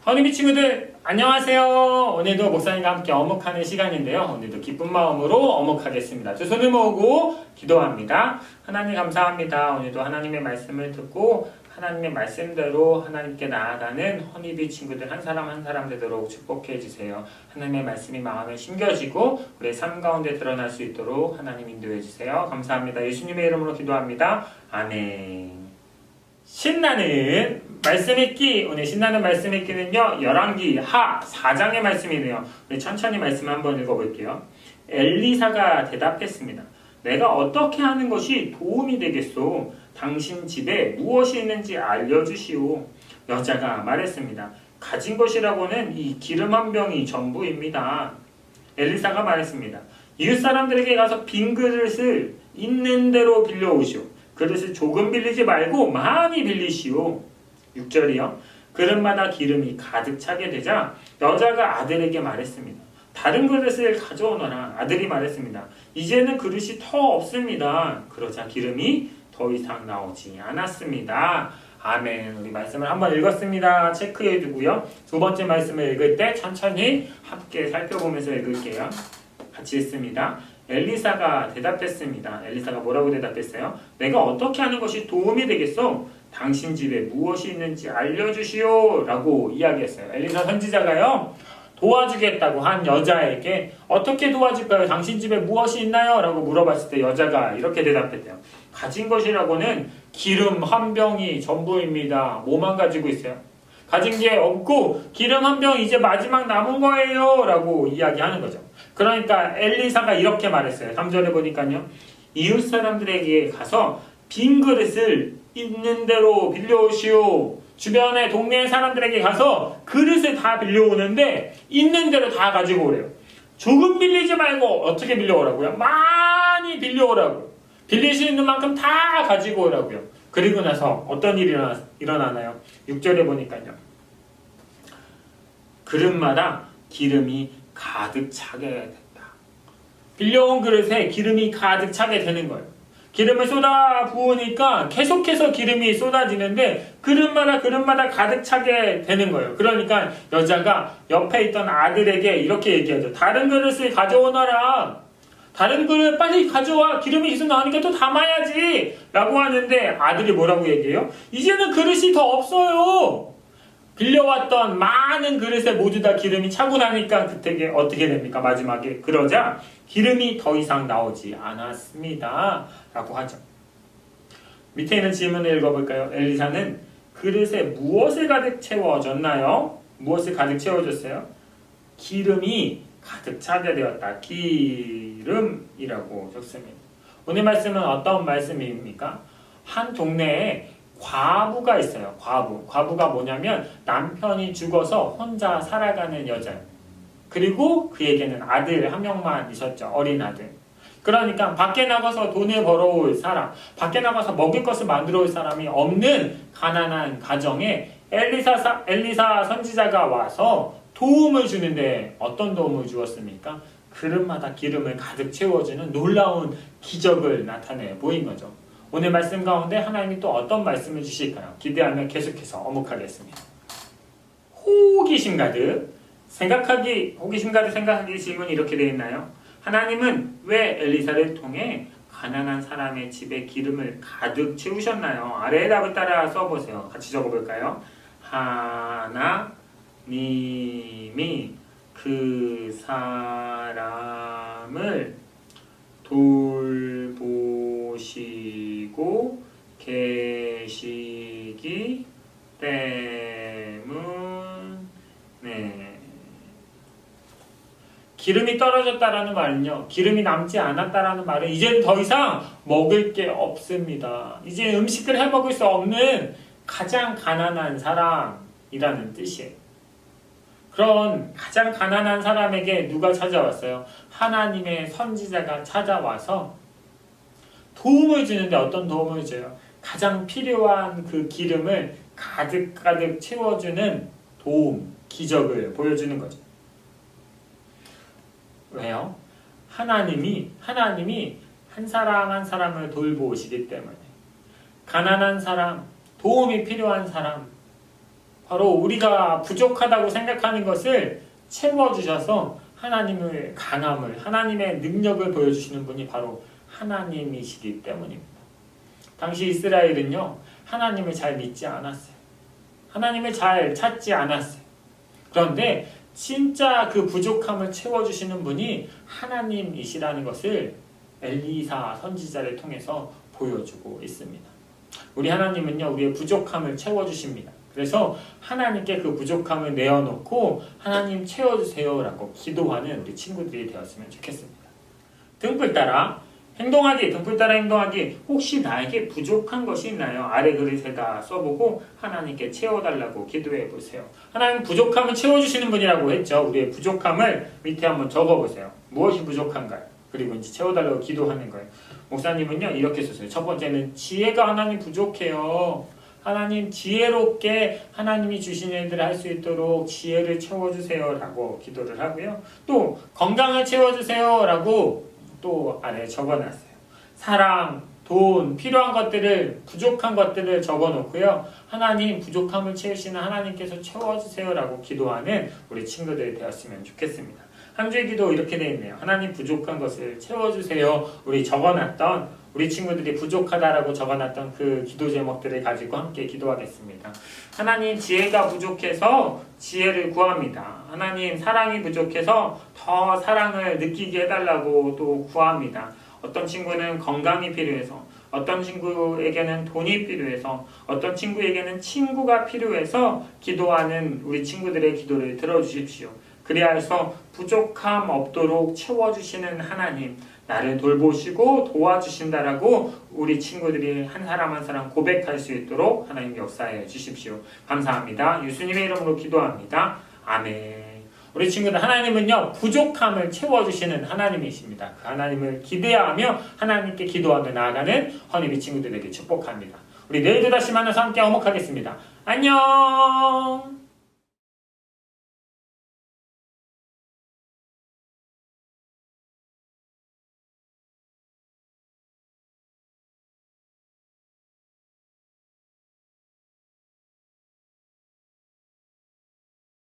허니비 친구들 안녕하세요. 오늘도 목사님과 함께 어묵하는 시간인데요. 오늘도 기쁜 마음으로 어묵하겠습니다. 두 손을 모으고 기도합니다. 하나님 감사합니다. 오늘도 하나님의 말씀을 듣고 하나님의 말씀대로 하나님께 나아가는 허니비 친구들 한 사람 한 사람 되도록 축복해 주세요. 하나님의 말씀이 마음에 심겨지고 우리의 삶 가운데 드러날 수 있도록 하나님 인도해 주세요. 감사합니다. 예수님의 이름으로 기도합니다. 아멘. 신나는 말씀 읽기. 오늘 신나는 말씀 읽기는요, 열왕기 하 4장의 말씀이네요. 우리 천천히 말씀 한번 읽어볼게요. 엘리사가 대답했습니다. 내가 어떻게 하는 것이 도움이 되겠소? 당신 집에 무엇이 있는지 알려주시오. 여자가 말했습니다. 가진 것이라고는 이 기름 한 병이 전부입니다. 엘리사가 말했습니다. 이웃 사람들에게 가서 빈 그릇을 있는 대로 빌려오시오. 그릇을 조금 빌리지 말고 많이 빌리시오. 6절이요. 그릇마다 기름이 가득 차게 되자 여자가 아들에게 말했습니다. 다른 그릇을 가져오너라. 아들이 말했습니다. 이제는 그릇이 더 없습니다. 그러자 기름이 더 이상 나오지 않았습니다. 아멘. 우리 말씀을 한번 읽었습니다. 체크해 두고요. 두 번째 말씀을 읽을 때 천천히 함께 살펴보면서 읽을게요. 같이 읽습니다. 엘리사가 대답했습니다. 엘리사가 뭐라고 대답했어요? 내가 어떻게 하는 것이 도움이 되겠소? 당신 집에 무엇이 있는지 알려주시오. 라고 이야기했어요. 엘리사 선지자가요, 도와주겠다고 한 여자에게 어떻게 도와줄까요? 당신 집에 무엇이 있나요? 라고 물어봤을 때 여자가 이렇게 대답했대요. 가진 것이라고는 기름 한 병이 전부입니다. 뭐만 가지고 있어요? 가진 게 없고 기름 한 병 이제 마지막 남은 거예요. 라고 이야기하는 거죠. 그러니까 엘리사가 이렇게 말했어요. 3절에 보니까요. 이웃 사람들에게 가서 빈 그릇을 있는 대로 빌려오시오. 주변에 동네 사람들에게 가서 그릇을 다 빌려오는데 있는 대로 다 가지고 오래요. 조금 빌리지 말고 어떻게 빌려오라고요? 많이 빌려오라고. 빌릴 수 있는 만큼 다 가지고 오라고요. 그리고 나서 어떤 일이 일어나나요? 6절에 보니까요. 그릇마다 기름이 가득 차게 된다. 빌려온 그릇에 기름이 가득 차게 되는 거예요. 기름을 쏟아 부으니까 계속해서 기름이 쏟아지는데 그릇마다 가득 차게 되는 거예요. 그러니까 여자가 옆에 있던 아들에게 이렇게 얘기하죠. 다른 그릇을 가져오너라. 다른 그릇 빨리 가져와. 기름이 계속 나오니까 또 담아야지. 라고 하는데 아들이 뭐라고 얘기해요? 이제는 그릇이 더 없어요. 빌려왔던 많은 그릇에 모두 다 기름이 차고 나니까 그때 어떻게 됩니까? 마지막에 그러자 기름이 더 이상 나오지 않았습니다. 라고 하죠. 밑에 있는 질문을 읽어볼까요? 엘리사는 그릇에 무엇을 가득 채워줬나요? 무엇을 가득 채워줬어요? 기름이 가득 차게 되었다. 기름이라고 적습니다. 오늘 말씀은 어떤 말씀입니까? 한 동네에 과부가 있어요. 과부가 뭐냐면 남편이 죽어서 혼자 살아가는 여자예요. 그리고 그에게는 아들 한 명만 있었죠. 어린 아들. 그러니까 밖에 나가서 돈을 벌어올 사람, 밖에 나가서 먹을 것을 만들어 올 사람이 없는 가난한 가정에 엘리사 선지자가 와서 도움을 주는데 어떤 도움을 주었습니까? 그릇마다 기름을 가득 채워주는 놀라운 기적을 나타내 보인 거죠. 오늘 말씀 가운데 하나님이 또 어떤 말씀을 주실까요? 기대하며 계속해서 어묵하겠습니다. 호기심 가득 생각하기 질문이 이렇게 되어 있나요? 하나님은 왜 엘리사를 통해 가난한 사람의 집에 기름을 가득 채우셨나요? 아래의 답을 따라 써보세요. 같이 적어볼까요? 하나님이 그 사람을 돌보시고 계시기 때문에. 기름이 떨어졌다라는 말은요, 기름이 남지 않았다라는 말은 이제는 더 이상 먹을 게 없습니다. 이제 음식을 해 먹을 수 없는 가장 가난한 사람이라는 뜻이에요. 그런 가장 가난한 사람에게 누가 찾아왔어요? 하나님의 선지자가 찾아와서 도움을 주는데 어떤 도움을 줘요? 가장 필요한 그 기름을 가득 채워주는 도움, 기적을 보여주는 거죠. 왜요? 하나님이 한 사람 한 사람을 돌보시기 때문에. 가난한 사람, 도움이 필요한 사람, 바로 우리가 부족하다고 생각하는 것을 채워주셔서 하나님의 강함을, 하나님의 능력을 보여주시는 분이 바로 하나님이시기 때문입니다. 당시 이스라엘은요, 하나님을 잘 믿지 않았어요. 하나님을 잘 찾지 않았어요. 그런데 진짜 그 부족함을 채워주시는 분이 하나님이시라는 것을 엘리사 선지자를 통해서 보여주고 있습니다. 우리 하나님은요, 우리의 부족함을 채워주십니다. 그래서 하나님께 그 부족함을 내어놓고 하나님 채워주세요 라고 기도하는 우리 친구들이 되었으면 좋겠습니다. 등불 따라 행동하기, 등불 따라 행동하기. 혹시 나에게 부족한 것이 있나요? 아래 그릇에다 써보고 하나님께 채워달라고 기도해 보세요. 하나님 부족함을 채워주시는 분이라고 했죠. 우리의 부족함을 밑에 한번 적어보세요. 무엇이 부족한가요? 그리고 이제 채워달라고 기도하는 거예요. 목사님은요, 이렇게 썼어요. 첫 번째는 지혜가 하나님 부족해요. 하나님 지혜롭게 하나님이 주신 일들을 할 수 있도록 지혜를 채워주세요 라고 기도를 하고요. 또 건강을 채워주세요 라고 또 아래 적어놨어요. 사랑, 돈, 필요한 것들을, 부족한 것들을 적어놓고요. 하나님 부족함을 채우시는 하나님께서 채워주세요 라고 기도하는 우리 친구들이 되었으면 좋겠습니다. 한 주의 기도 이렇게 되어 있네요. 하나님 부족한 것을 채워주세요. 우리 적어놨던, 우리 친구들이 부족하다라고 적어놨던 그 기도 제목들을 가지고 함께 기도하겠습니다. 하나님 지혜가 부족해서 지혜를 구합니다. 하나님 사랑이 부족해서 더 사랑을 느끼게 해달라고 또 구합니다. 어떤 친구는 건강이 필요해서, 어떤 친구에게는 돈이 필요해서, 어떤 친구에게는 친구가 필요해서 기도하는 우리 친구들의 기도를 들어주십시오. 그래야 해서 부족함 없도록 채워주시는 하나님, 나를 돌보시고 도와주신다라고 우리 친구들이 한 사람 한 사람 고백할 수 있도록 하나님 역사해 주십시오. 감사합니다. 예수님의 이름으로 기도합니다. 아멘. 우리 친구들, 하나님은요, 부족함을 채워주시는 하나님이십니다. 그 하나님을 기대하며 하나님께 기도하며 나아가는 허니비 친구들에게 축복합니다. 우리 내일도 다시 만나서 함께 화목하겠습니다. 안녕.